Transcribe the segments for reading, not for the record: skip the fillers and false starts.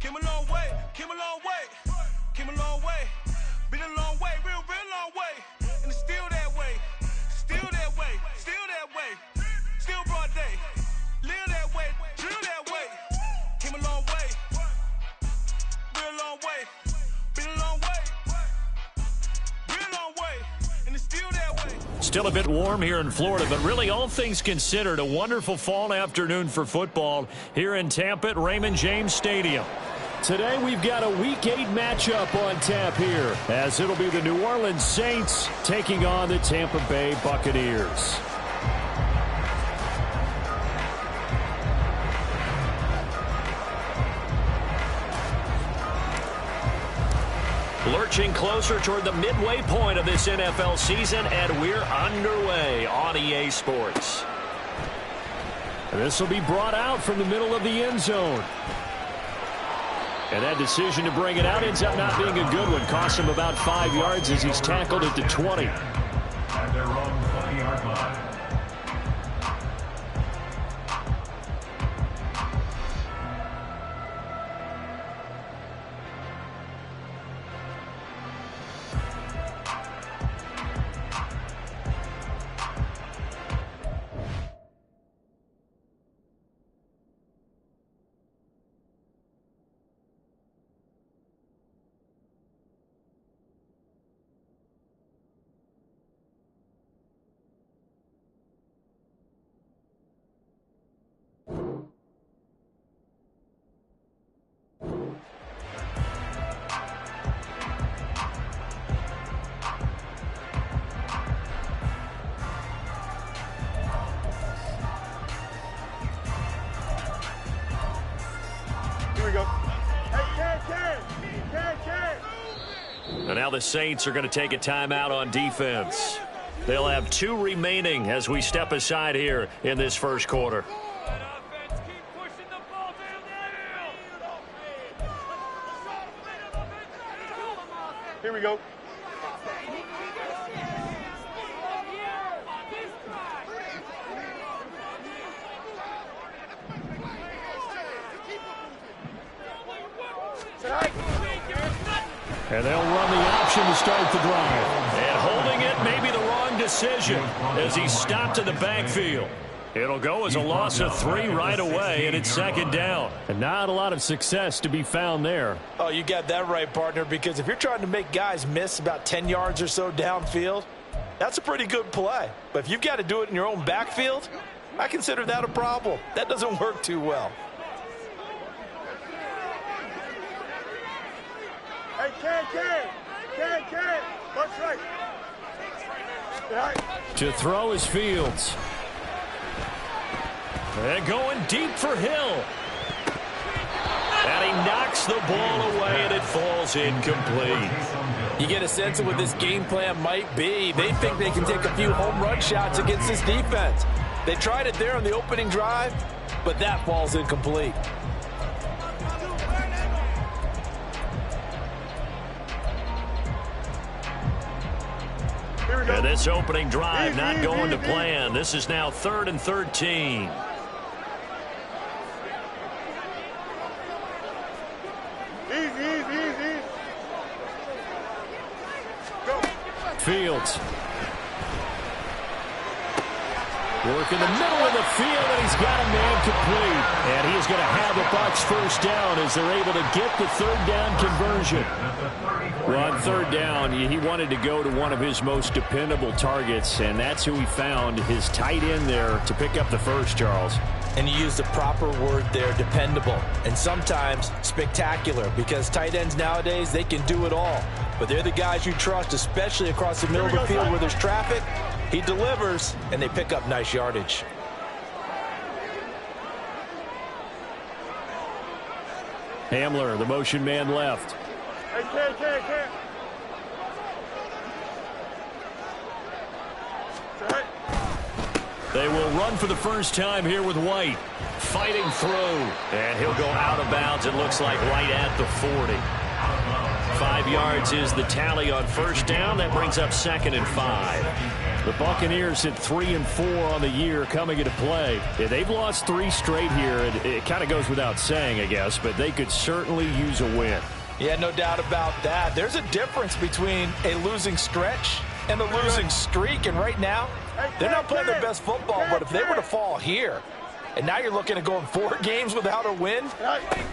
Came a long way, came a long way, came a long way. Been a long way, real long way. And it's still that way, still that way, still that way. Still broad day, live that way, drill that way. Came a long way, real long way. Been a long way, real long way. And it's still that way. Still a bit warm here in Florida, but really all things considered, a wonderful fall afternoon for football here in Tampa at Raymond James Stadium. Today we've got a Week 8 matchup on tap here, as it'll be the New Orleans Saints taking on the Tampa Bay Buccaneers. Lurching closer toward the midway point of this NFL season, and we're underway on EA Sports. This will be brought out from the middle of the end zone. And that decision to bring it out ends up not being a good one. Costs him about 5 yards as he's tackled at the 20. At their own 20-yard line. And now the Saints are going to take a timeout on defense. They'll have 2 remaining as we step aside here in this first quarter. Here we go. And they'll run the option to start the drive. And holding it may be the wrong decision as he's stopped in the backfield. It'll go as a loss of 3 right away, and it's second down. And not a lot of success to be found there. Oh, you got that right, partner, because if you're trying to make guys miss about 10 yards or so downfield, that's a pretty good play. But if you've got to do it in your own backfield, I consider that a problem. That doesn't work too well. Can. What's right? To throw is Fields. And going deep for Hill. And he knocks the ball away, and it falls incomplete. You get a sense of what this game plan might be. They think they can take a few home run shots against this defense. They tried it there on the opening drive, but that falls incomplete. And this opening drive not going to plan. This is now 3rd and 13. Easy. Go. Fields. Work in the middle of the field, and he's got a man complete. And he is going to have the Bucs first down as they're able to get the 3rd down conversion. Well, on 3rd down, he wanted to go to one of his most dependable targets, and that's who he found, his tight end there, to pick up the first, Charles. And you used the proper word there, dependable, and sometimes spectacular, because tight ends nowadays, they can do it all. But they're the guys you trust, especially across the middle of the field where there's traffic. He delivers, and they pick up nice yardage. Hamler, the motion man left. Can. They will run for the first time here with White. Fighting through. And he'll go out of bounds, it looks like, right at the 40. 5 yards is the tally on first down. That brings up 2nd and 5. The Buccaneers at 3 and 4 on the year coming into play. Yeah, they've lost 3 straight here. It kind of goes without saying, I guess, but they could certainly use a win. Yeah, no doubt about that. There's a difference between a losing stretch and a losing streak, and right now, they're not playing their best football, but if they were to fall here, and now you're looking at going 4 games without a win,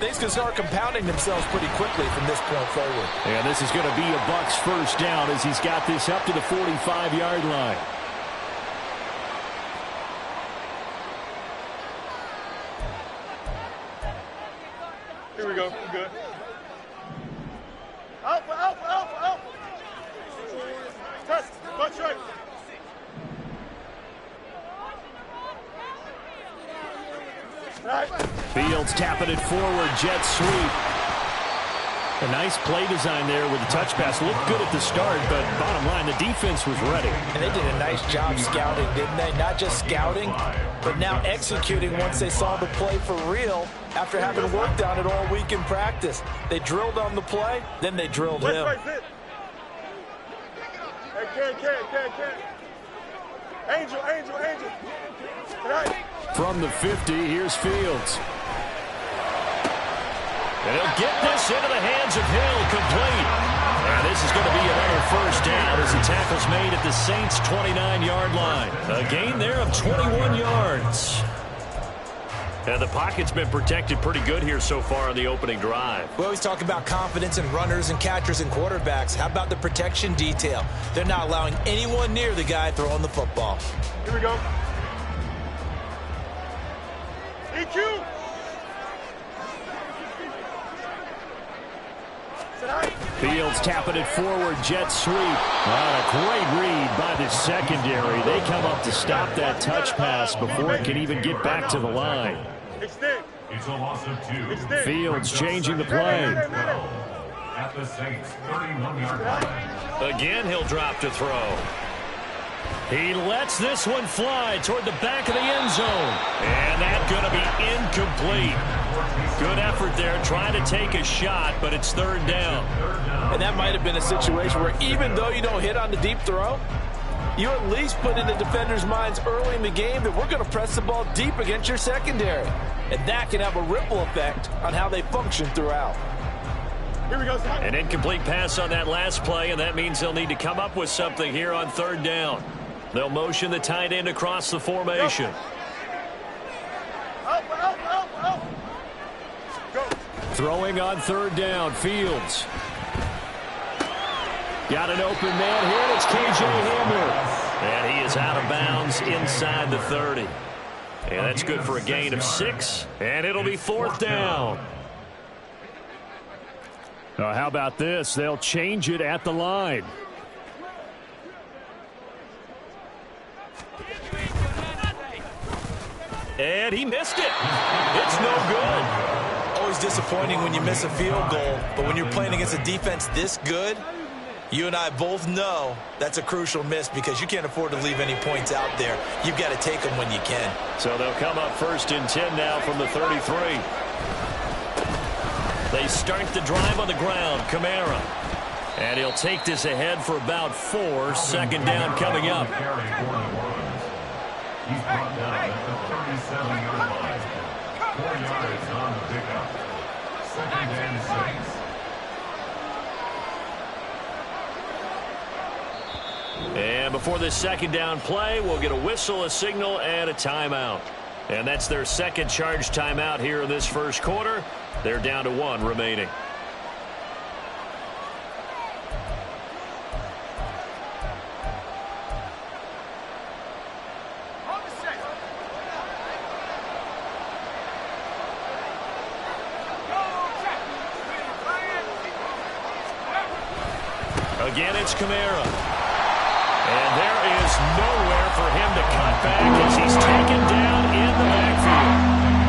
things can start compounding themselves pretty quickly from this point forward. And this is going to be a Bucs first down as he's got this up to the 45-yard line. Here we go. We're good. Alpha, alpha, alpha, alpha. Test. Watch right. Fields tapping it forward, jet sweep. A nice play design there with the touch pass. Looked good at the start, but bottom line, the defense was ready. And they did a nice job scouting, didn't they? Not just scouting, but now executing once they saw the play for real after having worked on it all week in practice. They drilled on the play, then they drilled him. Hey, Ken. Angel. Tonight. From the 50, here's Fields. And he'll get this into the hands of Hill, complete. And this is going to be another first down as the tackle's made at the Saints' 29-yard line. A gain there of 21 yards. And the pocket's been protected pretty good here so far on the opening drive. We always talk about confidence in runners and catchers and quarterbacks. How about the protection detail? They're not allowing anyone near the guy throwing the football. Here we go. EQ. Fields tapping it forward, jet sweep. A great read by the secondary. They come up to stop that touch pass before it can even get back to the line. It's a loss of 2. Fields changing the play. At the Saints' 31-yard line. Again, he'll drop to throw. He lets this one fly toward the back of the end zone. And that's going to be incomplete. Good effort there, trying to take a shot, but it's 3rd down. And that might have been a situation where even though you don't hit on the deep throw, you at least put in the defender's minds early in the game that we're going to press the ball deep against your secondary. And that can have a ripple effect on how they function throughout. Here we go. An incomplete pass on that last play, and that means they'll need to come up with something here on 3rd down. They'll motion the tight end across the formation. Throwing on 3rd down, Fields. Got an open man here, and it's K.J. Hamler. And he is out of bounds inside the 30. And that's good for a gain of 6, and it'll be 4th down. How about this? They'll change it at the line. And he missed it. It's no good. Always disappointing when you miss a field goal, but when you're playing against a defense this good, you and I both know that's a crucial miss because you can't afford to leave any points out there. You've got to take them when you can. So they'll come up 1st and 10 now from the 33. They start the drive on the ground, Kamara. And he'll take this ahead for about 4. 2nd down coming up. He's brought down at the 37-yard line. 4 yards on the pickup. 2nd and 6. And before this 2nd down play, we'll get a whistle, a signal, and a timeout. And that's their 2nd charge timeout here in this 1st quarter. They're down to 1 remaining. Again, it's Kamara. And there is nowhere for him to cut back as he's taken down in the backfield.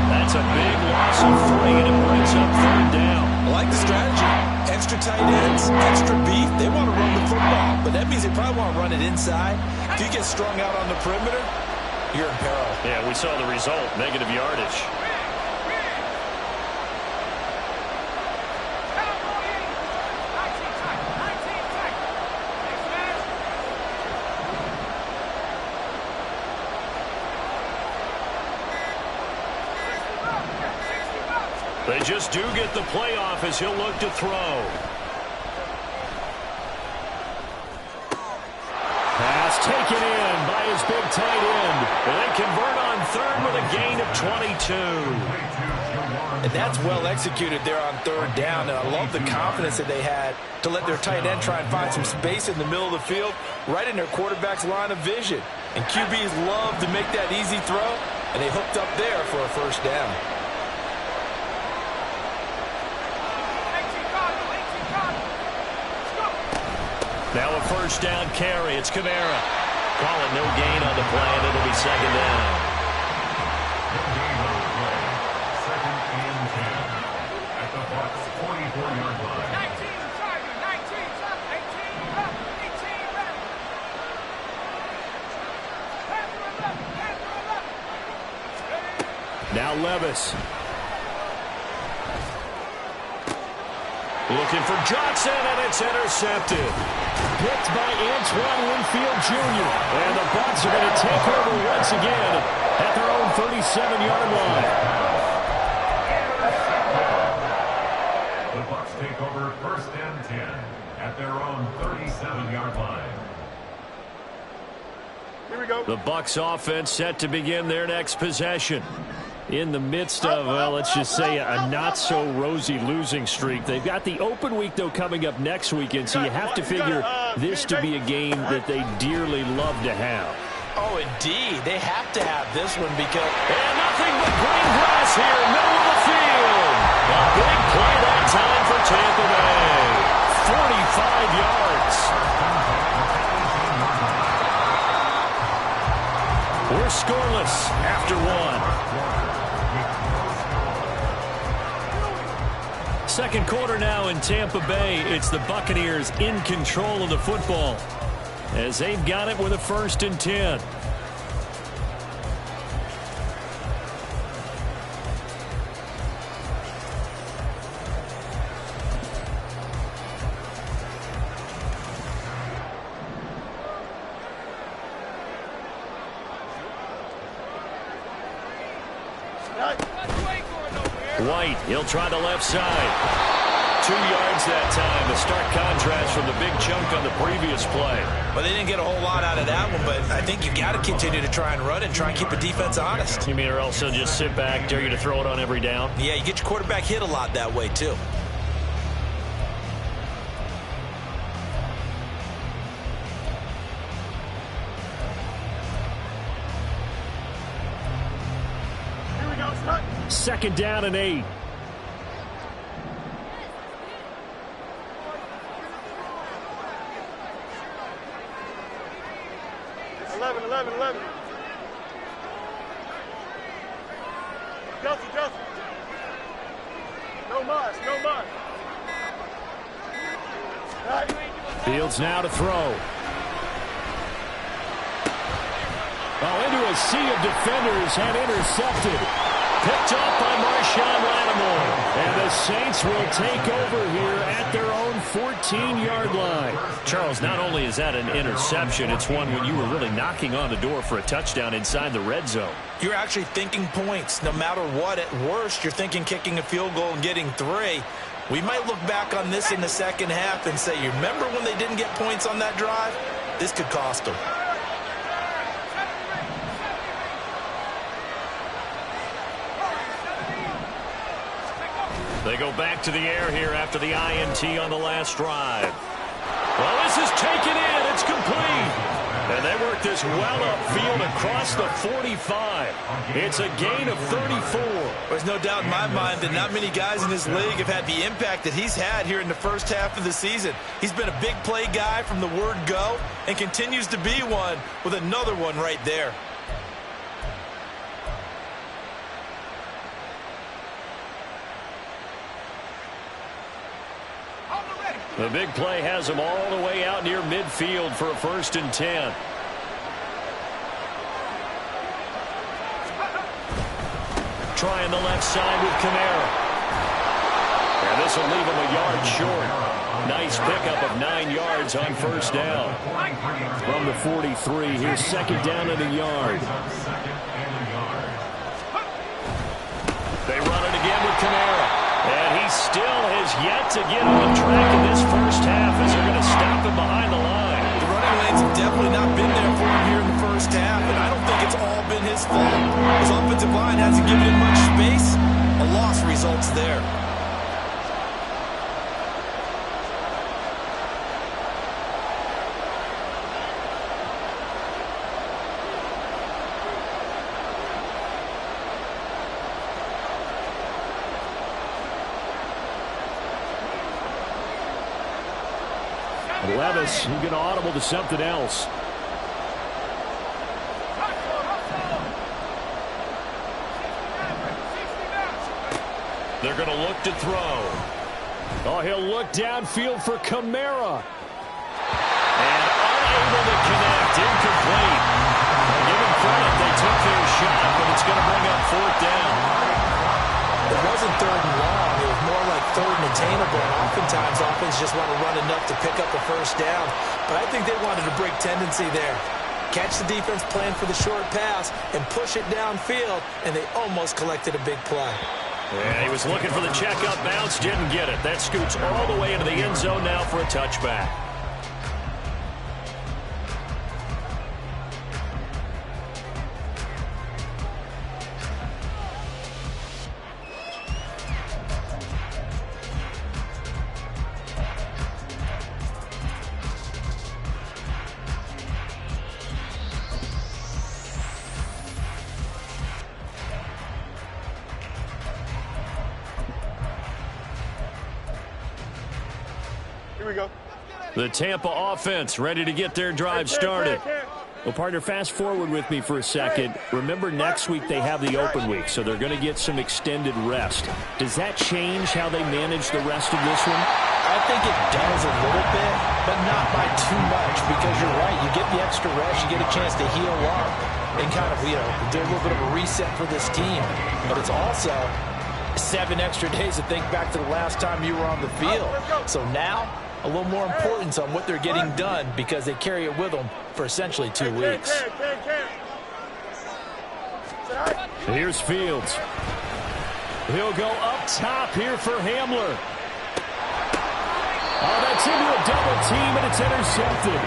That's a big loss of 3, and it brings up 3rd down. I like the strategy. Extra tight ends, extra beef. They want to run the football, but that means they probably want to run it inside. If you get strung out on the perimeter, you're in peril. Yeah, we saw the result, negative yardage. They just do get the playoff as he'll look to throw. Pass taken in by his big tight end. And they convert on third with a gain of 22. And that's well executed there on third down. And I love the confidence that they had to let their tight end try and find some space in the middle of the field, right in their quarterback's line of vision. And QBs love to make that easy throw, and they hooked up there for a first down. Now a first down carry. It's Kamara. Call it no gain on the play, and it'll be second down. No gain on the play. Second and 10 at the Bucs 44-yard line. 19, Tiger, 19, 18, 18, Now Levis. Looking for Johnson, and it's intercepted. Picked by Antoine Winfield Jr. And the Bucs are going to take over once again at their own 37-yard line. The Bucs take over first and 10 at their own 37-yard line. Here we go. The Bucs offense set to begin their next possession. In the midst of, well, let's just say a not-so-rosy losing streak. They've got the open week, though, coming up next weekend, so you have to figure this to be a game that they dearly love to have. Oh, indeed. They have to have this one because... And nothing but green grass here, middle of the field. A big play that time for Tampa Bay. 45 yards. We're scoreless after one. Second quarter now in Tampa Bay. It's the Buccaneers in control of the football as they've got it with a first and 10. White, he'll try the left side. 2 yards that time. A stark contrast from the big chunk on the previous play. Well, they didn't get a whole lot out of that one, but I think you got to continue to try and run and try and keep the defense honest. You mean, or else they'll just sit back, dare you to throw it on every down? Yeah, you get your quarterback hit a lot that way, too. Second down and 8. 11. Justin. No muss. Right. Fields now to throw. Into a sea of defenders and intercepted. Picked up by Marshawn Lattimore. And the Saints will take over here at their own 14-yard line. Charles, not only is that an interception, it's one when you were really knocking on the door for a touchdown inside the red zone. You're actually thinking points. No matter what, at worst, you're thinking kicking a field goal and getting 3. We might look back on this in the second half and say, you remember when they didn't get points on that drive? This could cost them. They go back to the air here after the INT on the last drive. Well, this is taken in. It's complete. And they work this well upfield across the 45. It's a gain of 34. There's no doubt in my mind that not many guys in this league have had the impact that he's had here in the first half of the season. He's been a big play guy from the word go and continues to be one with another one right there. The big play has them all the way out near midfield for a first and 10. Trying the left side with Kamara. And this will leave him a yard short. Nice pickup of 9 yards on first down. From the 43, here's second down and a yard. They run it again with Kamara. he still has yet to get on track in this first half as they're going to stop him behind the line. The running lanes have definitely not been there for him here in the first half, and I don't think it's all been his fault. His offensive line hasn't given him much space. A loss results there. Levis, he's going to audible to something else. They're going to look to throw. Oh, he'll look downfield for Kamara. And unable to connect. Incomplete. Give him credit. They took their shot, but it's going to bring up fourth down. It wasn't third and long. It was more like third and attainable. And oftentimes, offense just want to run enough to pick up a first down. But I think they wanted to break tendency there. Catch the defense plan for the short pass and push it downfield, and they almost collected a big play. Yeah, he was looking for the check-up bounce, didn't get it. That scoots all the way into the end zone now for a touchback. Here we go. The Tampa offense ready to get their drive started. Well, partner, fast forward with me for a second. Remember, next week they have the open week, so they're going to get some extended rest. Does that change how they manage the rest of this one? I think it does a little bit, but not by too much, because you're right. You get the extra rest, you get a chance to heal up and kind of, do a little bit of a reset for this team. But it's also 7 extra days to think back to the last time you were on the field. So now, a little more importance on what they're getting done because they carry it with them for essentially 2 weeks. Here's Fields. He'll go up top here for Hamler. Oh, that's into a double team, and it's intercepted.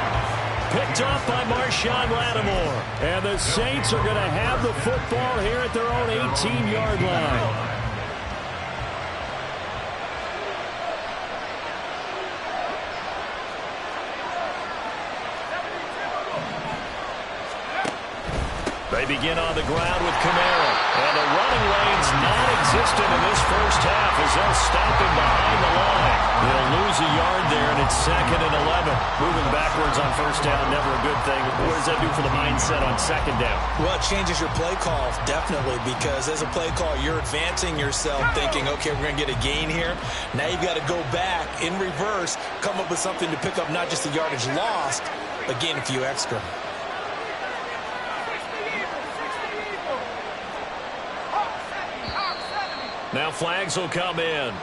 Picked off by Marshawn Lattimore. And the Saints are going to have the football here at their own 18-yard line. They begin on the ground with Kamara. And the running lane's non-existent in this first half as they'll stop him behind the line. They'll lose a yard there, and it's 2nd and 11. Moving backwards on first down, never a good thing. What does that do for the mindset on 2nd down? Well, it changes your play call, definitely, because as a play call, you're advancing yourself thinking, okay, we're going to get a gain here. Now you've got to go back in reverse, come up with something to pick up not just the yardage lost, but gain a few extra. Now flags will come in.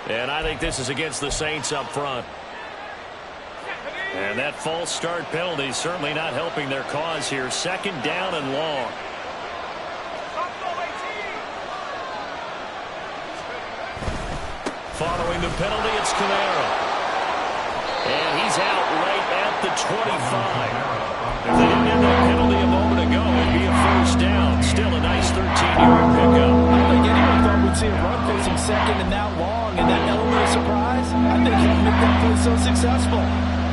And I think this is against the Saints up front. And that false start penalty certainly not helping their cause here. 2nd down and long. Following the penalty, it's Kamara. And he's out right at the 25. If they didn't have that penalty a moment ago, it'd be a first down. Still a nice 13-yard pickup. I don't think anyone thought we'd see a run facing 2nd and that long, and that element of surprise, I think helped make that play so successful.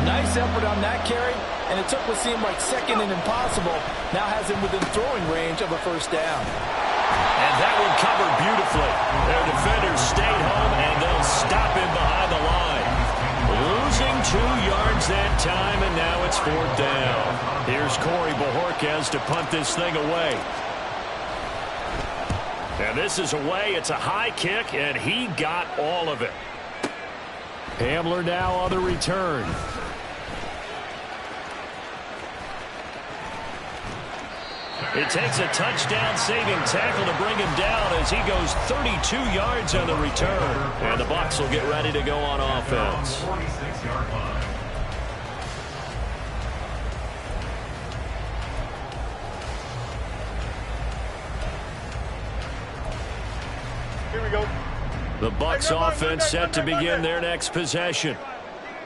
Nice effort on that carry, and it took what seemed like 2nd and impossible, now has him within throwing range of a first down. And that one covered beautifully. Their defenders stayed home, and they'll stop him behind the line. Losing 2 yards that time, and now it's 4th down. Here's Corey Bojorquez to punt this thing away. And this is away. It's a high kick, and he got all of it. Hamler now on the return. It takes a touchdown-saving tackle to bring him down as he goes 32 yards on the return. And the Bucs will get ready to go on offense. 46-yard line. Here we go. The Bucs offense set to begin their next possession.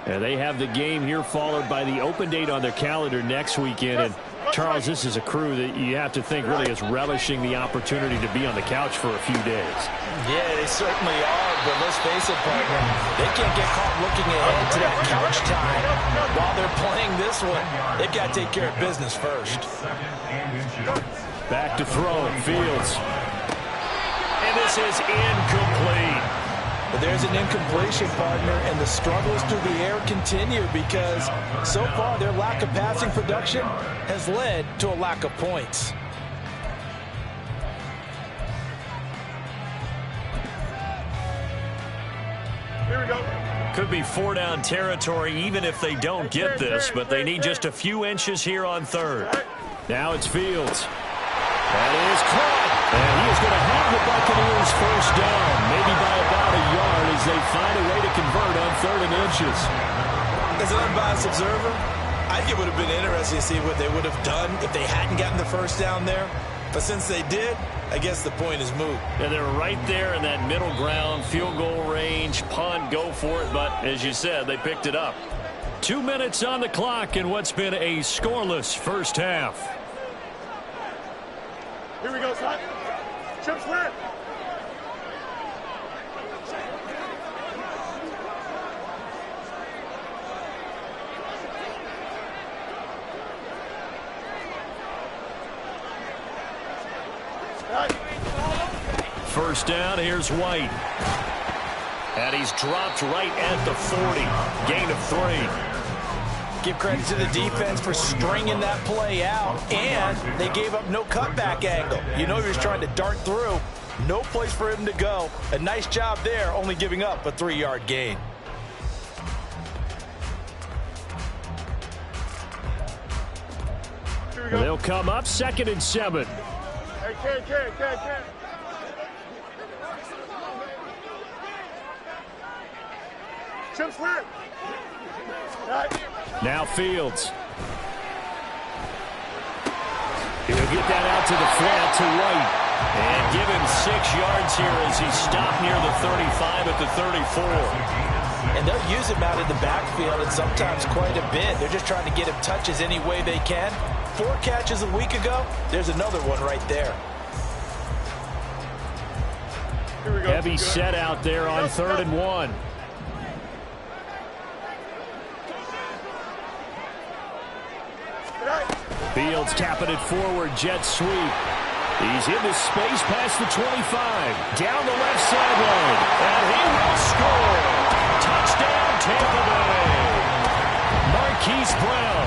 And they have the game here followed by the open date on their calendar next weekend. And Charles, this is a crew that you have to think really is relishing the opportunity to be on the couch for a few days. Yeah, they certainly are, but let's face it, partner, they can't get caught looking ahead to that couch time while they're playing this one. They've got to take care of business first. Back to throw, Fields. And this is incomplete. But there's an incompletion, partner, and the struggles through the air continue because so far their lack of passing production has led to a lack of points. Here we go. Could be 4-down territory even if they don't get this, but they need just a few inches here on third. Now it's Fields. That is caught. And he is going to have the Buccaneers first down, maybe by about a yard as they find a way to convert on 3rd and inches. As an unbiased observer, I think it would have been interesting to see what they would have done if they hadn't gotten the first down there. But since they did, I guess the point is moot. And they're right there in that middle ground, field goal range, punt, go for it. But as you said, they picked it up. 2 minutes on the clock in what's been a scoreless first half. Here we go, son. Chip slant. First down, here's White. And he's dropped right at the 40. Gain of 3. Give credit to the defense for stringing that play out, and they gave up no cutback angle. You know he was trying to dart through. No place for him to go. A nice job there, only giving up a 3-yard gain. They'll come up 2nd and 7. Hey, Ken. Chip slant. Now Fields. He'll get that out to the flat to White. And give him 6 yards here as he stopped near the 35 at the 34. And they'll use him out in the backfield and sometimes quite a bit. They're just trying to get him touches any way they can. 4 catches a week ago. There's another one right there. Here we go. Heavy set out there on 3rd and 1. Fields tapping it forward, jet sweep. He's into space past the 25. Down the left sideline. And he will score. Touchdown, Tampa Bay. Marquise Brown,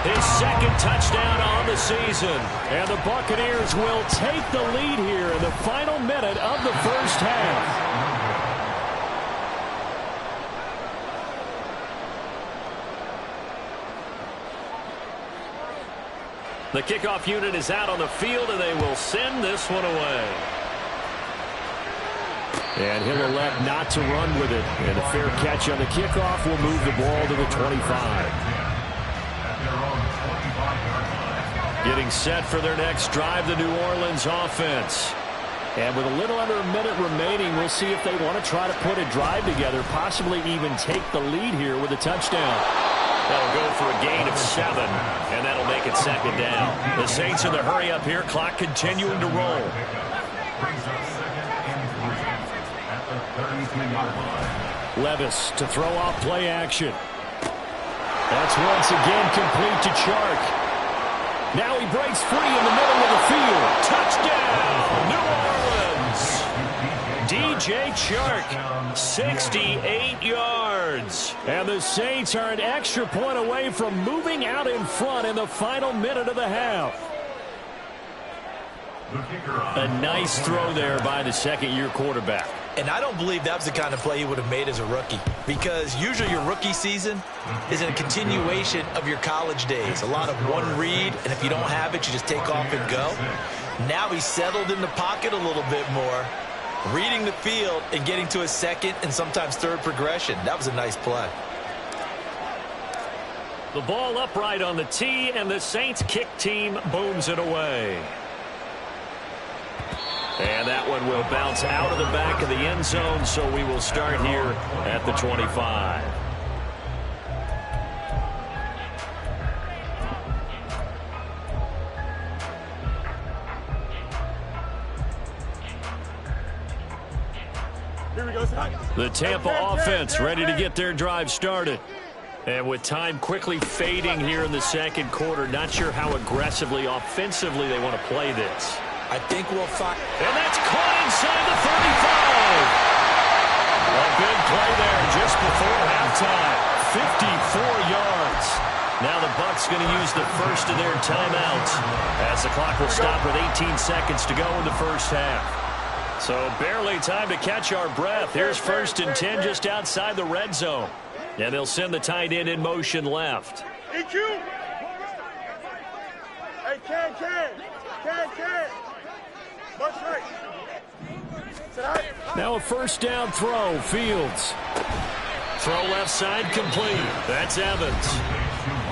his 2nd touchdown on the season. And the Buccaneers will take the lead here in the final minute of the first half. The kickoff unit is out on the field, and they will send this one away. And he'll elect not to run with it. And a fair catch on the kickoff will move the ball to the 25. Getting set for their next drive, the New Orleans offense. And with a little under a minute remaining, we'll see if they want to try to put a drive together, possibly even take the lead here with a touchdown. That'll go for a gain of 7, and that'll make it 2nd down. The Saints in the hurry up here, clock continuing to roll. Levis to throw off play action. That's once again complete to Chark. Now he breaks free in the middle of the field. Touchdown, New Orleans. DJ Chark, 68 yards. And the Saints are an extra point away from moving out in front in the final minute of the half. A nice throw there by the second-year quarterback. And I don't believe that was the kind of play he would have made as a rookie, because usually your rookie season is a continuation of your college days. A lot of one read, and if you don't have it, you just take off and go. Now he's settled in the pocket a little bit more, reading the field and getting to his second and sometimes third progression. That was a nice play. The ball upright on the tee, and the Saints kick team booms it away. And that one will bounce out of the back of the end zone, so we will start here at the 25. Here we go, son. The Tampa offense ready to get their drive started. And with time quickly fading here in the second quarter, not sure how aggressively, offensively they want to play this. I think we'll find. And that's caught inside the 35. A big play there just before halftime. 54 yards. Now the Bucs going to use the first of their timeouts as the clock will stop with 18 seconds to go in the first half. So barely time to catch our breath. Here's 1st and 10 just outside the red zone. And they'll send the tight end in motion left. EQ. Hey, can. Much right. Now a first down throw, Fields. Throw left side complete. That's Evans.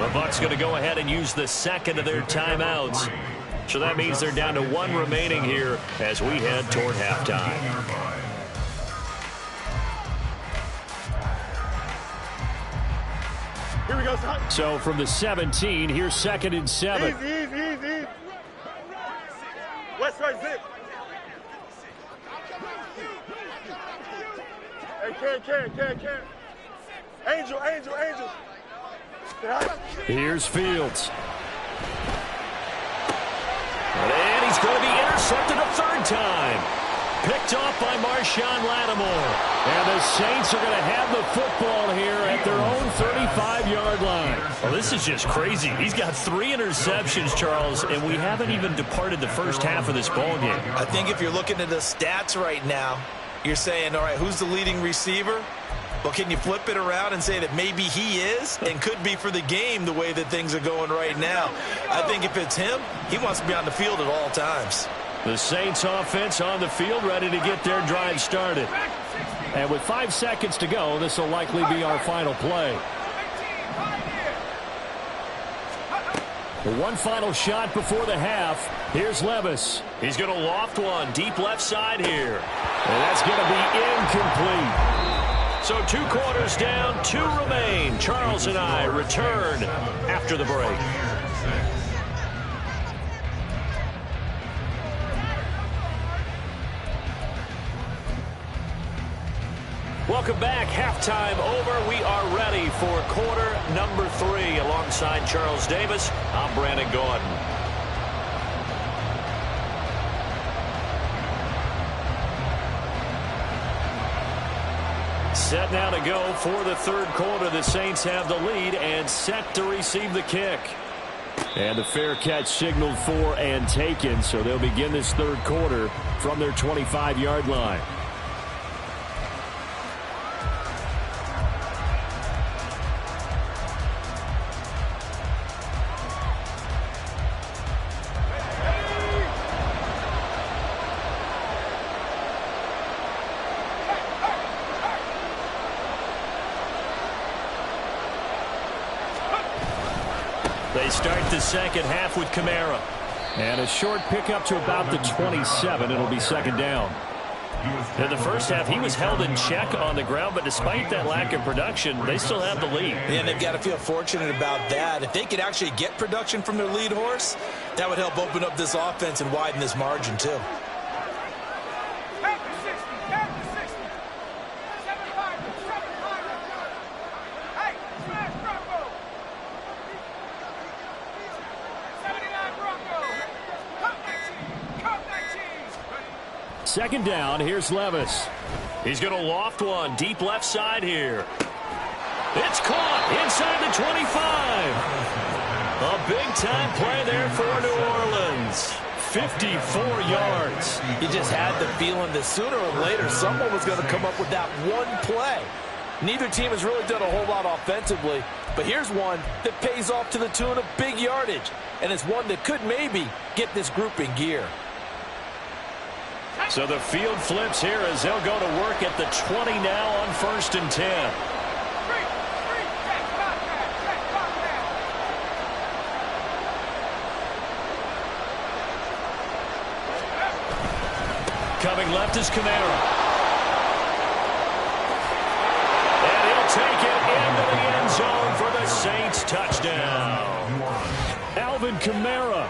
The Bucs going to go ahead and use the second of their timeouts. So that means they're down to 1 remaining here as we head toward halftime. Here we go, son. So from the 17, here's 2nd and 7. Easy. West right zip. Hey, can. Angel. Here's Fields. And he's going to be intercepted a 3rd time. Picked off by Marshawn Lattimore. And the Saints are going to have the football here at their own 35-yard line. Well, this is just crazy. He's got 3 interceptions, Charles, and we haven't even departed the first half of this ball game. I think if you're looking at the stats right now, you're saying, all right, who's the leading receiver? Well, can you flip it around and say that maybe he is and could be for the game the way that things are going right now? I think if it's him, he wants to be on the field at all times. The Saints offense on the field ready to get their drive started. And with 5 seconds to go, this will likely be our final play. The one final shot before the half. Here's Levis. He's going to loft one deep left side here. And that's going to be incomplete. So 2 quarters down, 2 remain. Charles and I return after the break. Welcome back. Halftime over. We are ready for quarter number 3. Alongside Charles Davis, I'm Brandon Gordon. Set now to go for the 3rd quarter. The Saints have the lead and set to receive the kick. And the fair catch signaled for and taken, so they'll begin this 3rd quarter from their 25-yard line. They start the second half with Kamara. And a short pickup to about the 27. It'll be 2nd down. In the first half, he was held in check on the ground, but despite that lack of production, they still have the lead. And they've got to feel fortunate about that. If they could actually get production from their lead horse, that would help open up this offense and widen this margin, too. Second down, here's Levis. He's going to loft one deep left side here. It's caught inside the 25. A big-time play there for New Orleans. 54 yards. You just had the feeling that sooner or later someone was going to come up with that one play. Neither team has really done a whole lot offensively, but here's one that pays off to the tune of big yardage, and it's one that could maybe get this group in gear. So the field flips here as they'll go to work at the 20 now on 1st and 10. Coming left is Kamara. And he'll take it into the end zone for the Saints touchdown. Alvin Kamara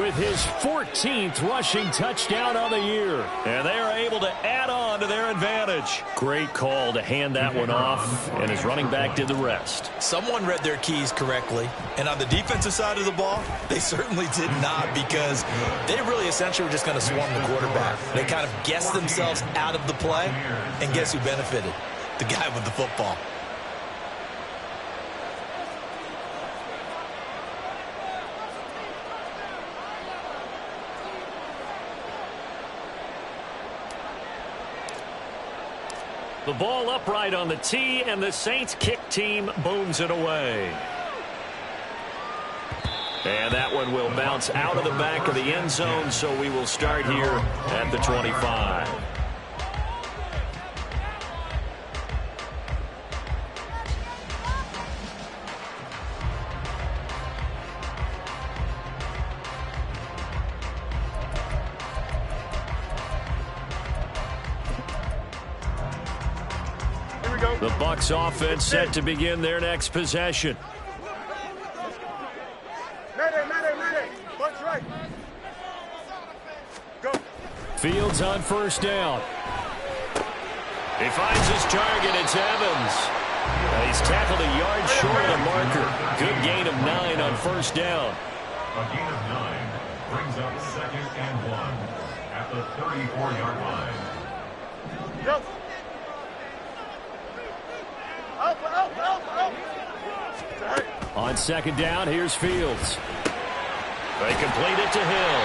with his 14th rushing touchdown on the year. And they are able to add on to their advantage. Great call to hand that one off, and his running back did the rest. Someone read their keys correctly. And on the defensive side of the ball, they certainly did not, because they really essentially were just going to swarm the quarterback. They kind of guessed themselves out of the play, and guess who benefited? The guy with the football. The ball upright on the tee, and the Saints kick team booms it away. And that one will bounce out of the back of the end zone, so we will start here at the 25. The Bucs offense set to begin their next possession. Madden. Bunch right. Go. Fields on first down. He finds his target. It's Evans. He's tackled a yard short of the marker. Good gain of 9 on first down. A gain of 9 brings up 2nd and 1 at the 34-yard line. Go. Up. On second down, here's Fields. They complete it to Hill.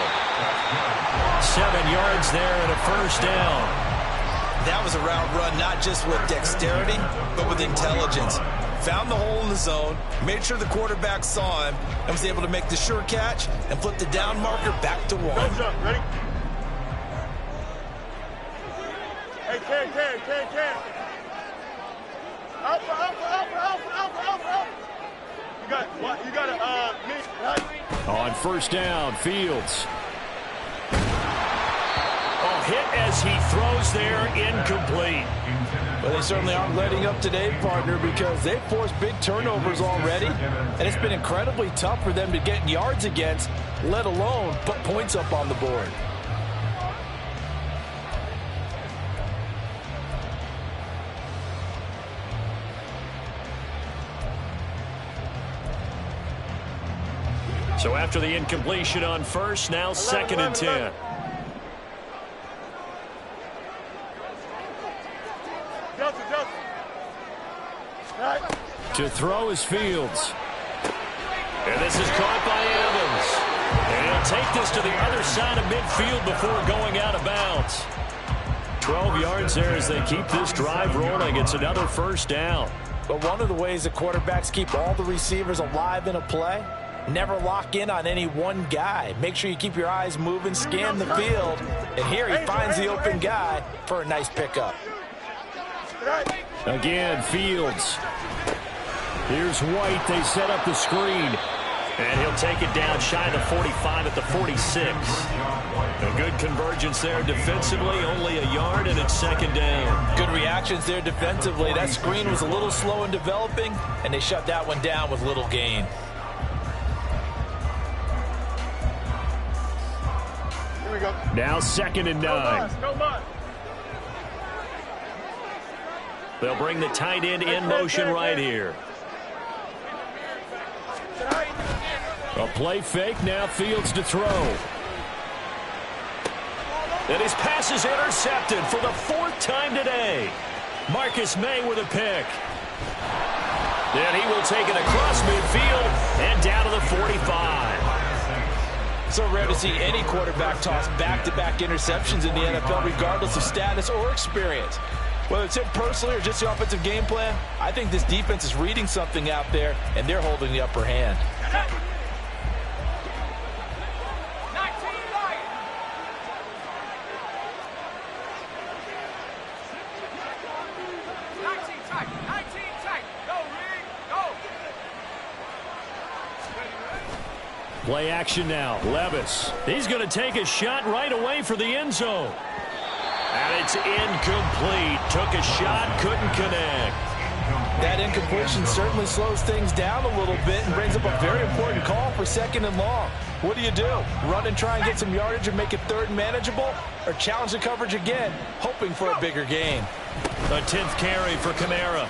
7 yards there and a first down. That was a route run, not just with dexterity, but with intelligence. Found the hole in the zone, made sure the quarterback saw him, and was able to make the sure catch and flip the down marker back to 1. Go, jump. Ready? Hey, Cam. Up. You got to miss, right? On first down, Fields. Hit as he throws there, incomplete. Well, they certainly aren't letting up today, partner, because they've forced big turnovers already, and it's been incredibly tough for them to get yards against, let alone put points up on the board. So after the incompletion on first, now 2nd and 10. To throw is Fields. And this is caught by Evans. And he'll take this to the other side of midfield before going out of bounds. 12 yards there as they keep this drive rolling. It's another first down. But one of the ways the quarterbacks keep all the receivers alive in a play, never lock in on any one guy. Make sure you keep your eyes moving, scan the field. And here he finds the open guy for a nice pickup. Again, Fields. Here's White. They set up the screen. And he'll take it down shy of the 45 at the 46. A good convergence there defensively. Only a yard, and it's 2nd down. Good reactions there defensively. That screen was a little slow in developing, and they shut that one down with little gain. Here we go. Now 2nd and 9. No mind. They'll bring the tight end in motion right here. A play fake, now Fields to throw. And his pass is intercepted for the 4th time today. Marcus May with a pick. Then he will take it across midfield and down to the 45. So rare to see any quarterback toss back-to-back interceptions in the NFL, regardless of status or experience. Whether it's him personally or just the offensive game plan, I think this defense is reading something out there, and they're holding the upper hand. Play action now. Levis. He's going to take a shot right away for the end zone. And it's incomplete. Took a shot, couldn't connect. That incompletion certainly slows things down a little bit and brings up a very important call for 2nd and long. What do? Run and try and get some yardage and make it 3rd and manageable? Or challenge the coverage again, hoping for a bigger gain? A 10th carry for Kamara.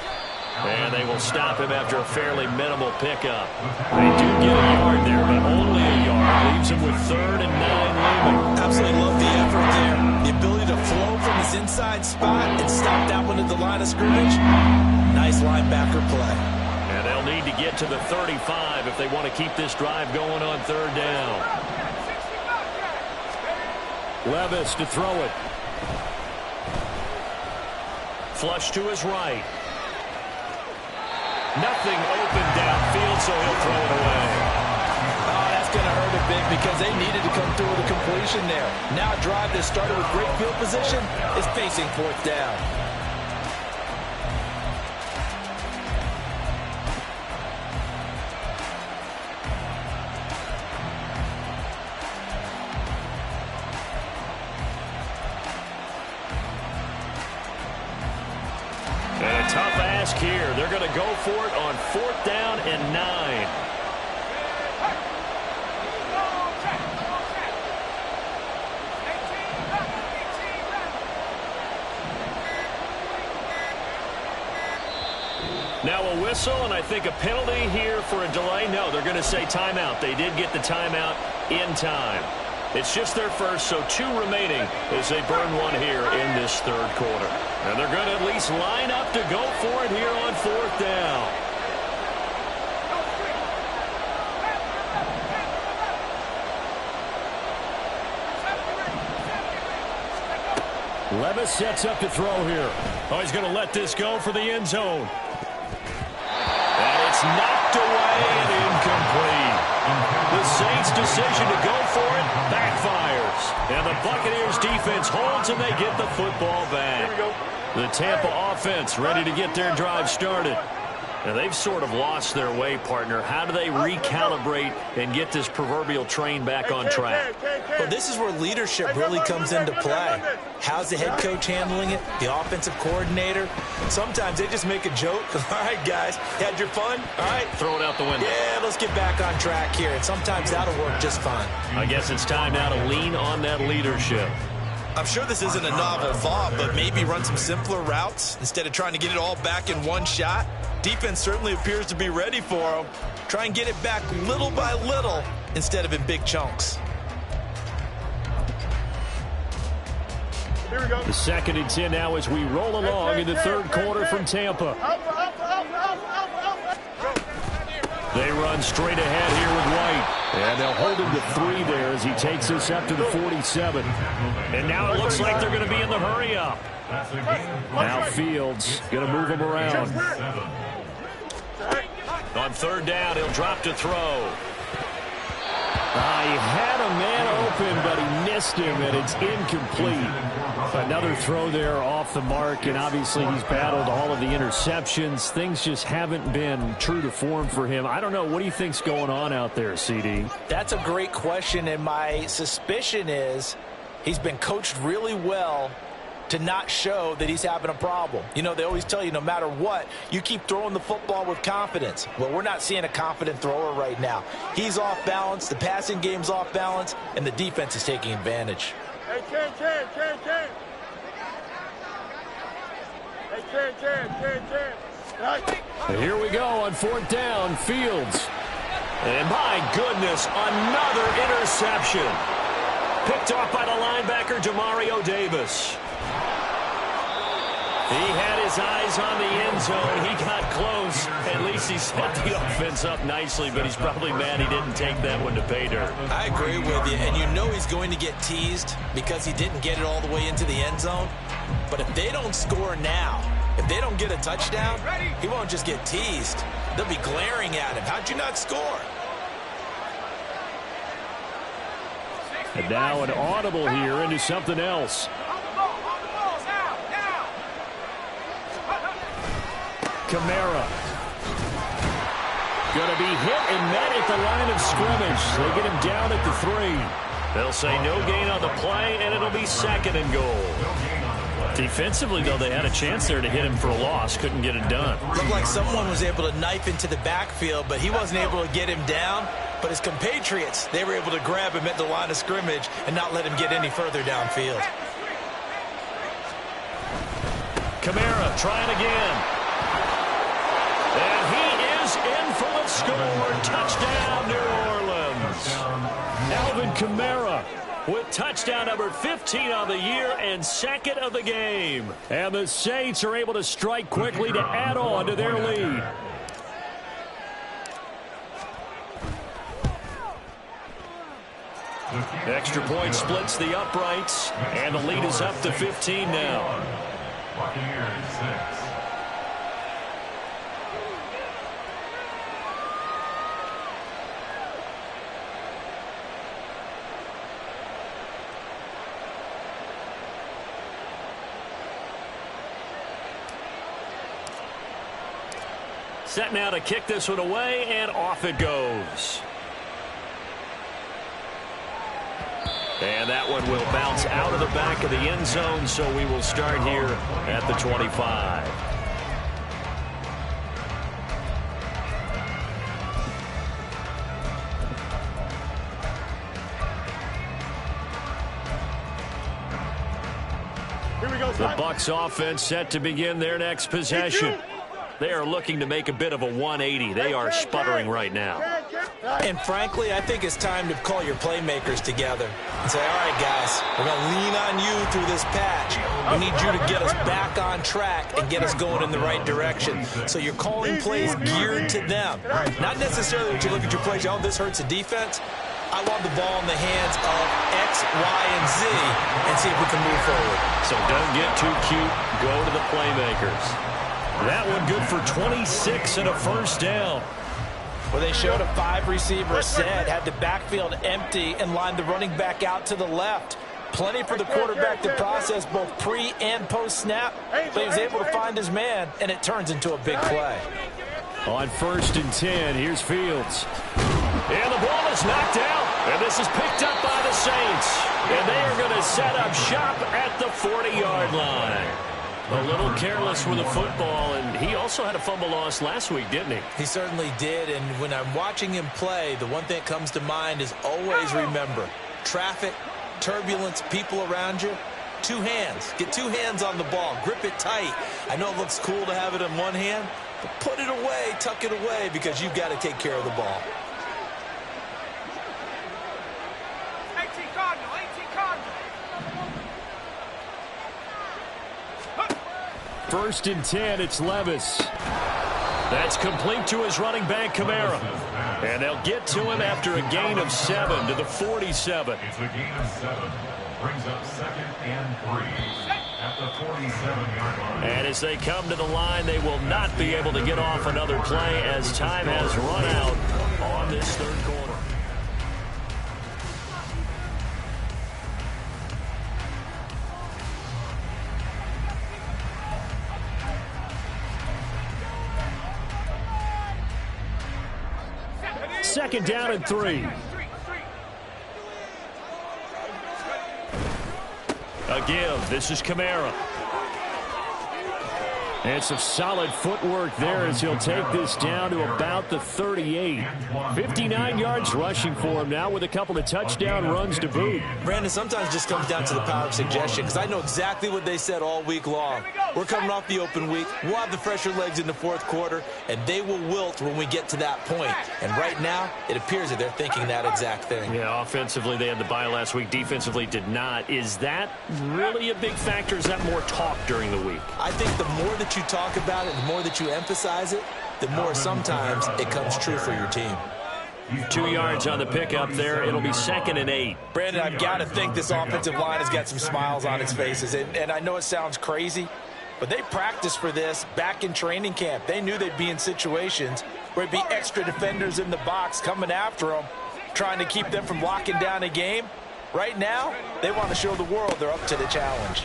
And they will stop him after a fairly minimal pickup. They do get a yard there, but only a yard. Leaves him with 3rd and 9 looming. Absolutely love the effort there. The ability to flow from his inside spot and stop that one at the line of scrimmage. Nice linebacker play. And they'll need to get to the 35 if they want to keep this drive going on 3rd down. Levis to throw it. Flush to his right. Nothing open downfield, so he'll throw it away. Oh, that's going to hurt a bit because they needed to come through with a completion there. Now a drive that started with great field position is facing 4th down. And a tough ask here. They're going to go for it on 4th down and 9. Now a whistle, and I think a penalty here for a delay. No, they're going to say timeout. They did get the timeout in time. It's just their first, so 2 remaining as they burn one here in this 3rd quarter. And they're going to at least line up to go for it here on 4th down. Levis sets up to throw here. Oh, he's going to let this go for the end zone. And it's knocked away and incomplete. The Saints' decision to go for it backfires. And the Buccaneers defense holds and they get the football back. The Tampa offense ready to get their drive started. Now they've sort of lost their way, partner. How do they recalibrate and get this proverbial train back on track? Well, this is where leadership really comes into play. How's the head coach handling it? The offensive coordinator? Sometimes they just make a joke. All right, guys, had your fun? All right. Throw it out the window. Yeah, let's get back on track here. And sometimes that'll work just fine. I guess it's time now to lean on that leadership. I'm sure this isn't a novel thought, but maybe run some simpler routes instead of trying to get it all back in one shot. Defense certainly appears to be ready for them. Try and get it back little by little instead of in big chunks. Here we go. The 2nd and 10 now as we roll along in the 3rd quarter from Tampa. They run straight ahead here with White. And they'll hold him to 3 there as he takes us up to the 47. And now it looks like they're going to be in the hurry-up. Now Fields going to move him around. On 3rd down, he'll drop to throw. He had a man open, but he missed him, and it's incomplete. Another throw there off the mark, and obviously he's battled all of the interceptions. Things just haven't been true to form for him. I don't know. What do you think's going on out there, CD? That's a great question, and my suspicion is he's been coached really well to not show that he's having a problem. You know, they always tell you no matter what, you keep throwing the football with confidence. Well, we're not seeing a confident thrower right now. He's off balance, the passing game's off balance, and the defense is taking advantage. Hey, Ken. And here we go on 4th down, Fields. And my goodness, another interception. Picked off by the linebacker, Demario Davis. He had his eyes on the end zone. He got close. At least he set the offense up nicely, but he's probably mad he didn't take that one to pay dirt. I agree with you, and you know he's going to get teased because he didn't get it all the way into the end zone. But if they don't score now, if they don't get a touchdown, he won't just get teased. They'll be glaring at him. How'd you not score? And now an audible here into something else. Kamara. Going to be hit and met at the line of scrimmage. They get him down at the 3. They'll say no gain on the play, and it'll be 2nd and goal. Defensively, though, they had a chance there to hit him for a loss. Couldn't get it done. Looked like someone was able to knife into the backfield, but he wasn't able to get him down. But his compatriots, they were able to grab him at the line of scrimmage and not let him get any further downfield. Kamara trying again. And he is in for the score. Touchdown, New Orleans. Alvin Kamara with touchdown number 15 on the year and second of the game. And the Saints are able to strike quickly to add on to their lead. Extra point splits the uprights, and the lead is up to 15 now. Buccaneers 6. Set now to kick this one away, and off it goes. And that one will bounce out of the back of the end zone, so we will start here at the 25. Here we go, The Bucs offense set to begin their next possession. They are looking to make a bit of a 180. They are sputtering right now. And frankly, I think it's time to call your playmakers together and say, all right, guys, we're going to lean on you through this patch. We need you to get us back on track and get us going in the right direction. So you're calling plays geared to them. Not necessarily when you look at your plays, oh, this hurts the defense. I want the ball in the hands of X, Y, and Z and see if we can move forward. So don't get too cute. Go to the playmakers. That one good for 26 and a first down. Well, they showed a 5-receiver set, had the backfield empty, and lined the running back out to the left. Plenty for the quarterback to process both pre- and post-snap, but he was able to find his man, and it turns into a big play. On 1st and 10, here's Fields. And the ball is knocked out, and this is picked up by the Saints. And they are going to set up shop at the 40-yard line. A little careless with the football, and he also had a fumble loss last week, didn't he? He certainly did, and when I'm watching him play, the one thing that comes to mind is always remember, traffic, turbulence, people around you, 2 hands. Get 2 hands on the ball. Grip it tight. I know it looks cool to have it in one hand, but put it away, tuck it away, because you've got to take care of the ball. 18 Cardinal, 18 Cardinal. 1st and 10, it's Levis. That's complete to his running back, Kamara. And they'll get to him after a gain of 7 to the 47. It's a gain of 7. Brings up 2nd and 3 at the 47-yard line. And as they come to the line, they will not be able to get off another play as time has run out on this third quarter. Second down and 3. Again, this is Kamara. And some solid footwork there as he'll take this down to about the 38. 59 yards rushing for him now with a couple of touchdown runs to boot. Brandon, sometimes it just comes down to the power of suggestion, because I know exactly what they said all week long. We're coming off the open week. We'll have the fresher legs in the 4th quarter, and they will wilt when we get to that point. And right now, it appears that they're thinking that exact thing. Yeah, offensively, they had the bye last week. Defensively, did not. Is that really a big factor? Is that more talk during the week? I think the more that you talk about it, the more that you emphasize it, the more sometimes it comes true for your team. 2 yards on the pickup there. It'll be 2nd and 8. Brandon, I've got to think this offensive line has got some smiles on its faces. And I know it sounds crazy, but they practiced for this back in training camp. They knew they'd be in situations where it'd be extra defenders in the box coming after them, trying to keep them from locking down a game. Right now, they want to show the world they're up to the challenge.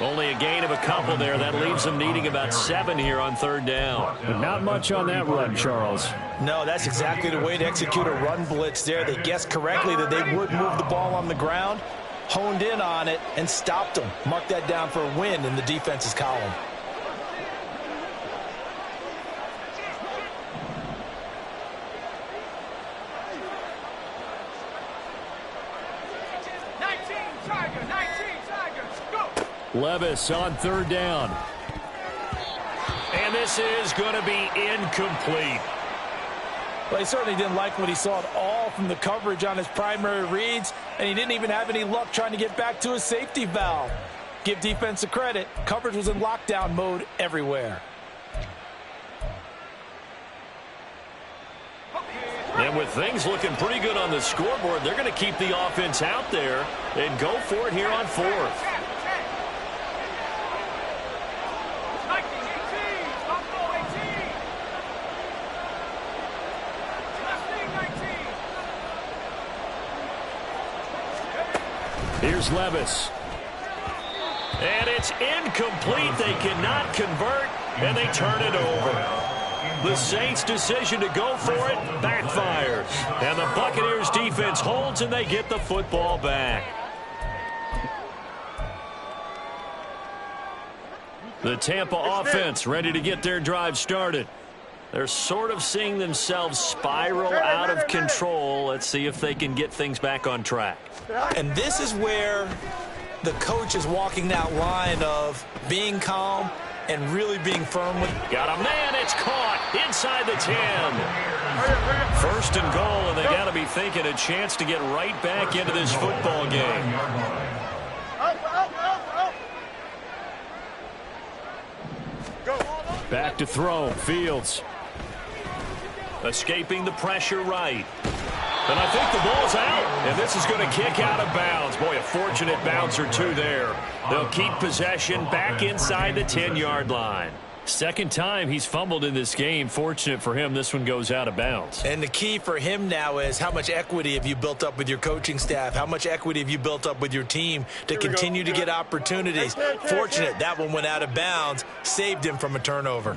Only a gain of a couple there. That leaves them needing about 7 here on 3rd down. But not much on that run, Charles. No, that's exactly the way to execute a run blitz there. They guessed correctly that they would move the ball on the ground. honed in on it and stopped them. Mark that down for a win in the defense's column. Levis on third down. And this is going to be incomplete. Well, he certainly didn't like what he saw at all from the coverage on his primary reads, and he didn't even have any luck trying to get back to his safety valve. Give defense a credit. Coverage was in lockdown mode everywhere. And with things looking pretty good on the scoreboard, they're going to keep the offense out there and go for it here on fourth. Here's Levis. And it's incomplete. They cannot convert, and they turn it over. The Saints' decision to go for it backfires. And the Buccaneers' defense holds, and they get the football back. The Tampa offense ready to get their drive started. They're sort of seeing themselves spiral out of control. Let's see if they can get things back on track. And this is where the coach is walking that line of being calm and really being firm with. Got a man, it's caught inside the 10. First and goal, and they got to be thinking a chance to get right back into this football game. Back to throw, Fields. Escaping the pressure right. And I think the ball's out. And this is going to kick out of bounds. Boy, a fortunate bounce or two there. They'll keep possession back inside the 10-yard line. Second time he's fumbled in this game. Fortunate for him, this one goes out of bounds. And the key for him now is how much equity have you built up with your coaching staff? How much equity have you built up with your team to continue to get opportunities? Fortunate that one went out of bounds, saved him from a turnover.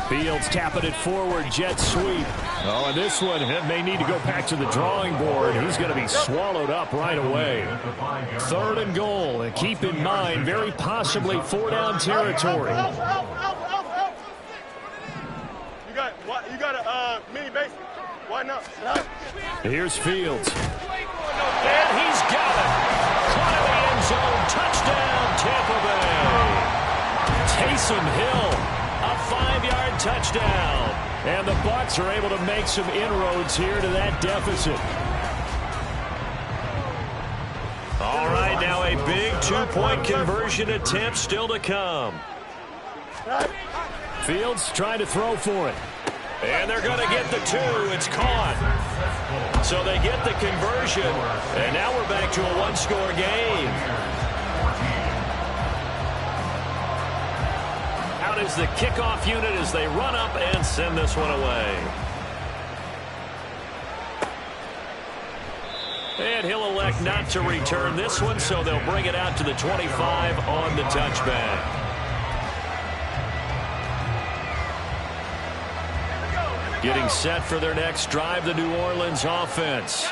Fields tapping it forward, jet sweep. Oh, and this one may need to go back to the drawing board. He's going to be swallowed up right away. Third and goal, and keep in mind, very possibly four-down territory. You got a mini base. Why not? Here's Fields. And he's got it. Caught in the end zone. Touchdown, Tampa Bay. Taysom Hill. A 5-yard touchdown. And the Bucs are able to make some inroads here to that deficit. All right, now a big two-point conversion attempt still to come. Fields trying to throw for it. And they're going to get the two. It's caught. So they get the conversion. And now we're back to a one-score game. Out is the kickoff unit as they run up and send this one away. And he'll elect not to return this one, so they'll bring it out to the 25 on the touchback. Getting set for their next drive, the New Orleans offense.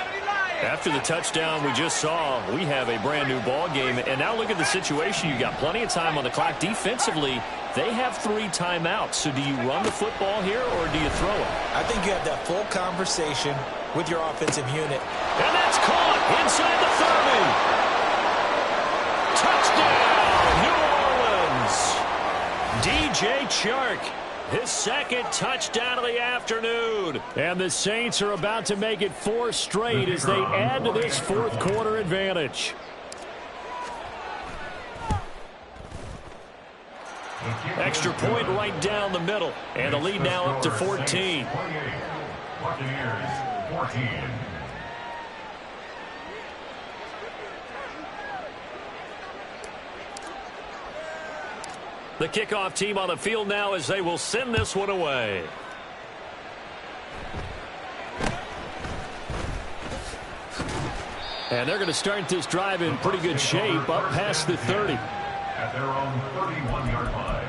After the touchdown we just saw, we have a brand new ball game. And now look at the situation. You've got plenty of time on the clock. Defensively, they have 3 timeouts. So do you run the football here or do you throw it? I think you have that full conversation with your offensive unit. And that's caught inside the 30. Touchdown, New Orleans. DJ Chark. His second touchdown of the afternoon. And the Saints are about to make it 4 straight as they add to this fourth quarter advantage. Extra point right down the middle. And the lead now up to 14. Buccaneers 14. The kickoff team on the field now as they will send this one away. And they're going to start this drive in pretty good shape up past the 30. At their own 31-yard line.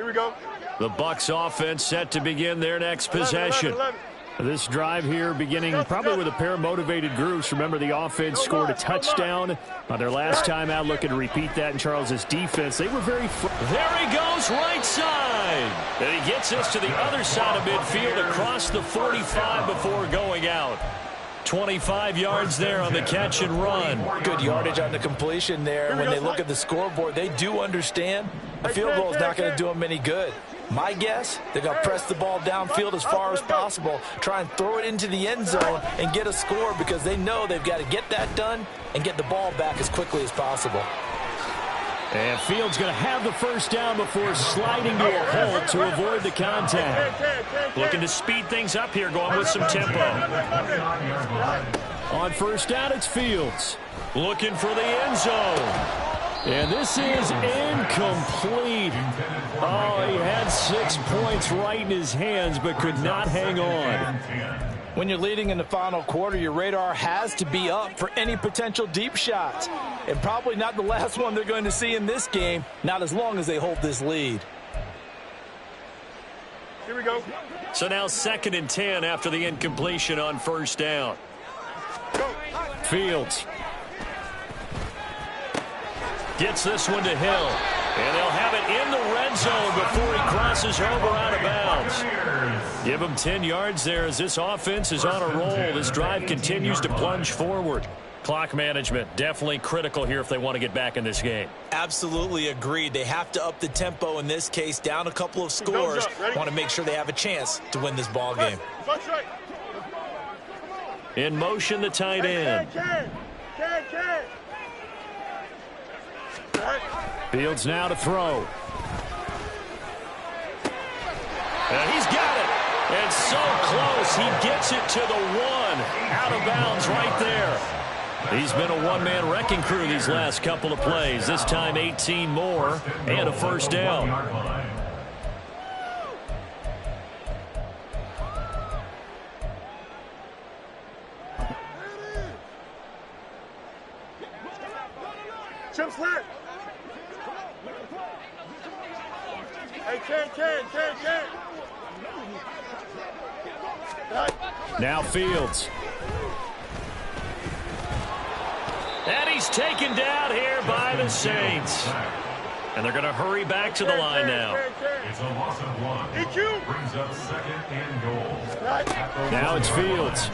Here we go. The Bucs offense set to begin their next possession. 11. This drive here beginning probably with a pair of motivated groups. Remember, the offense scored a touchdown on their last time out. Looking to repeat that in Charles's defense. They were very... There he goes, right side. And he gets us to the other side of midfield across the 45 before going out. 25 yards there on the catch and run. Good yardage on the completion there. When they look at the scoreboard, they do understand a field goal is not going to do them any good. My guess, they're going to press the ball downfield as far as possible, try and throw it into the end zone and get a score because they know they've got to get that done and get the ball back as quickly as possible. And Fields going to have the first down before sliding to a halt to avoid the contact. Looking to speed things up here, going with some tempo. On first down, it's Fields. Looking for the end zone. And this is incomplete. Oh, he had 6 points right in his hands, but could not hang on. When you're leading in the final quarter, your radar has to be up for any potential deep shots. And probably not the last one they're going to see in this game, not as long as they hold this lead. Here we go. So now 2nd and 10 after the incompletion on first down. Fields gets this one to Hill. And they'll have it in the red zone before he crosses over out of bounds. Give him 10 yards there as this offense is on a roll. This drive continues to plunge forward. Clock management definitely critical here if they want to get back in this game. Absolutely agreed. They have to up the tempo in this case, down a couple of scores. Want to make sure they have a chance to win this ball game. In motion, the tight end. Fields now to throw. And he's got it. And so close. He gets it to the 1. Out of bounds right there. He's been a one-man wrecking crew these last couple of plays. This time 18 more and a first down. Chip slant. Hey, Ken. Now Fields. And he's taken down here by the Saints. And they're going to hurry back to the line now. It's a loss of 1. Brings up 2nd and goal. Now it's Fields.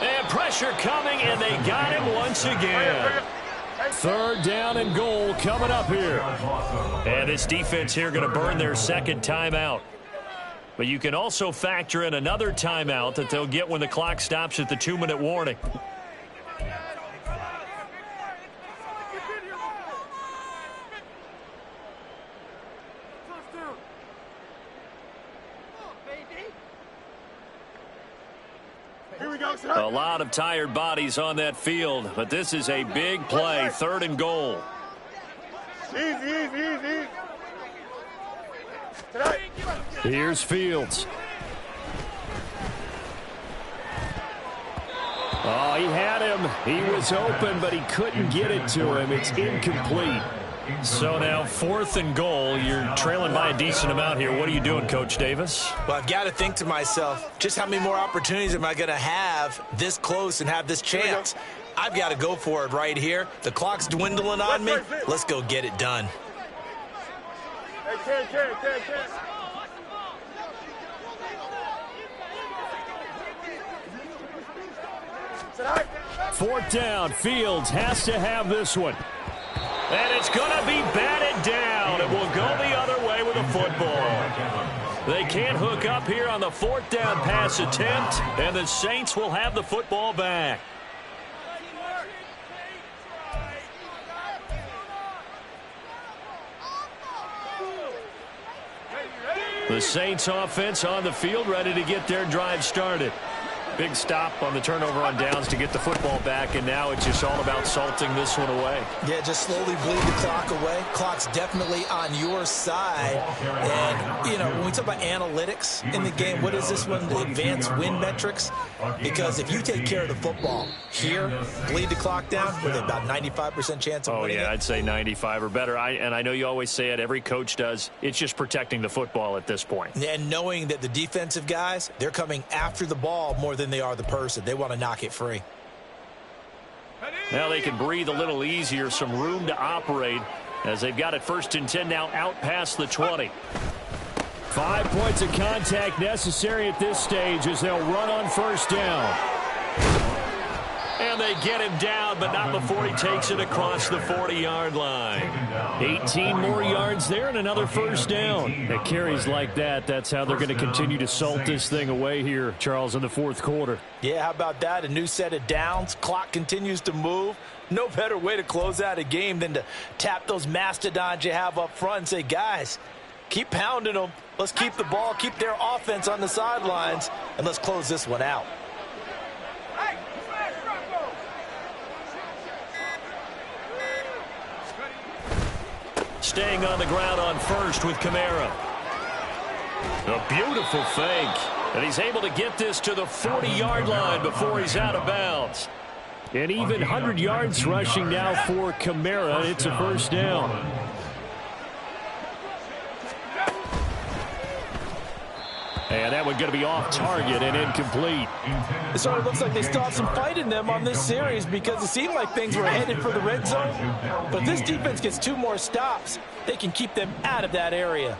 And pressure coming, and they got him once again. 3rd down and goal coming up here. And this defense here going to burn their 2nd timeout. But you can also factor in another timeout that they'll get when the clock stops at the 2-minute warning. A lot of tired bodies on that field, but this is a big play, 3rd and goal. Easy. Here's Fields. Oh, he had him. He was open, but he couldn't get it to him. It's incomplete. So now 4th and goal. You're trailing by a decent amount here. What are you doing, Coach Davis? Well, I've got to think to myself, just how many more opportunities am I going to have this close and have this chance? I've got to go for it right here. The clock's dwindling on me. Let's go get it done. Hey, Ken. 4th down. Fields has to have this one. And it's going to be batted down. It will go the other way with a football. They can't hook up here on the 4th down pass attempt, and the Saints will have the football back. The Saints offense on the field ready to get their drive started. Big stop on the turnover on downs to get the football back, and now it's just all about salting this one away. Yeah, just slowly bleed the clock away. Clock's definitely on your side. And, you know, when we talk about analytics in the game, what is this one? The advanced win metrics? Because if you take care of the football here, bleed the clock down, with about 95% chance of winning it. I'd say 95 or better. And I know you always say it, every coach does. It's just protecting the football at this point. And knowing that the defensive guys, they're coming after the ball more than they are the person. They want to knock it free. Now they can breathe a little easier, some room to operate as they've got it 1st and 10 now out past the 20. 5 points of contact necessary at this stage as they'll run on 1st down. And they get him down, but not before he takes it across the 40-yard line. 18 more yards there and another 1st down. At carries like that, that's how they're going to continue to salt this thing away here, Charles, in the 4th quarter. Yeah, how about that? A new set of downs. Clock continues to move. No better way to close out a game than to tap those mastodons you have up front and say, guys, keep pounding them. Let's keep the ball, keep their offense on the sidelines, and let's close this one out. Staying on the ground on 1st with Kamara. A beautiful fake. And he's able to get this to the 40-yard line before he's out of bounds. And even 100 yards rushing now for Kamara. It's a 1st down. And that one going to be off target and incomplete. It sort of looks like they still have some fight in them on this series because it seemed like things were headed for the red zone. But if this defense gets 2 more stops, they can keep them out of that area.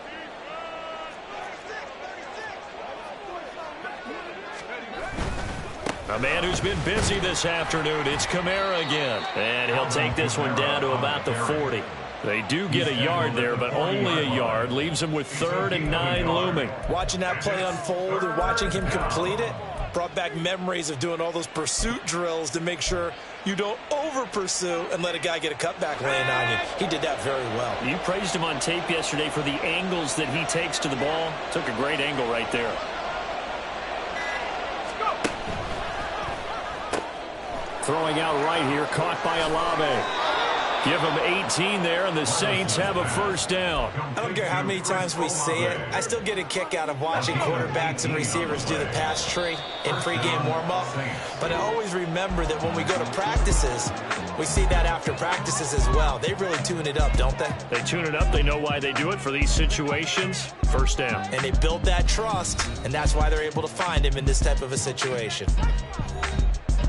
A man who's been busy this afternoon, it's Kamara again. And he'll take this one down to about the 40. They do get a yard there, but only a yard. Leaves them with 3rd and 9 looming. Watching that play unfold and watching him complete it brought back memories of doing all those pursuit drills to make sure you don't over-pursue and let a guy get a cutback laying on you. He did that very well. You praised him on tape yesterday for the angles that he takes to the ball. Took a great angle right there. Throwing out right here, caught by Olave. Give him 18 there, and the Saints have a 1st down. I don't care how many times we say it. I still get a kick out of watching quarterbacks and receivers do the pass tree in pregame warm-up. But I always remember that when we go to practices, we see that after practices as well. They really tune it up, don't they? They tune it up. They know why they do it for these situations. 1st down. And they build that trust, and that's why they're able to find him in this type of a situation.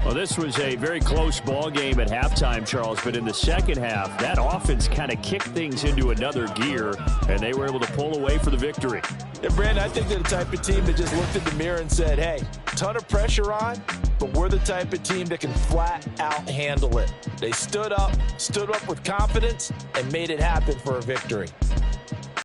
Well, this was a very close ball game at halftime, Charles, but in the second half, that offense kind of kicked things into another gear, and they were able to pull away for the victory. And, Brandon, I think they're the type of team that just looked in the mirror and said, hey, ton of pressure on, but we're the type of team that can flat out handle it. They stood up with confidence, and made it happen for a victory.